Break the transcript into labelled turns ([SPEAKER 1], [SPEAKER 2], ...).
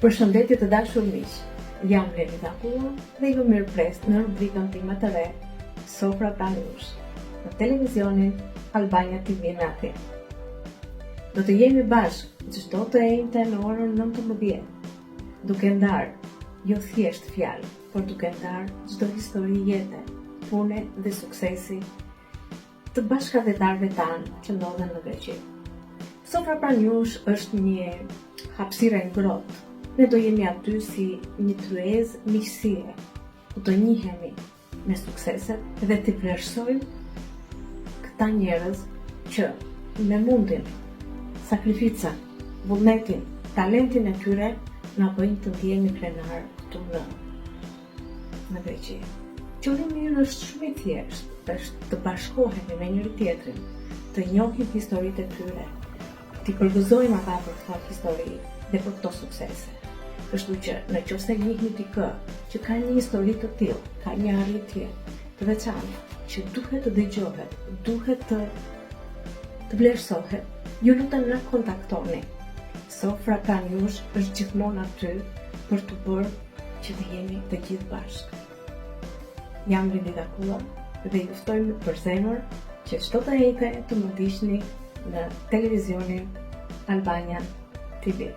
[SPEAKER 1] Përshëndetje të dashur miq, jam Lenita Kulla dhe ju mirëpres në rubrikën time të re, Sofra pranë jush, në televizionin Albania TV Natri. Do të jemi bashkë çdo të enjte në orën 19, duke ndarë jo thjesht fjalë, por duke ndarë çdo histori jete, pune dhe suksesi të bashkëdhetarëve tanë që ndodhen në Greqi. Sofra pranë jush është një hapësirë e ngrohtë. Ne do jemi aty si një tryezë miqësie, ku të njihemi me sukseset dhe të vlerësojmë këta njerëz që me mundin, sakrificën, vullnetin, talentin e tyre na bëjnë të ndjehemi krenar këtu në Greqi. Qëllimi ynë është shumë i thjeshtë, është të bashkohemi me njëri tjetrin, të njohim historitë e tyre, t'i përgëzojmë ata për këto histori dhe për këto suksese. Kështu që nëse njihni dikë që ka një histori të tillë, ka një arritje të veçantë që duhet të dëgjohet, duhet të vlerësohet, ju lutem na kontaktoni. Sofra pranë jush është gjithmonë aty për të bërë që të jemi të gjithë bashkë. Jam Lenita Kulla dhe ju ftoj për zemër që çdo të enjte të më ndiqni në televizionin Albania TV.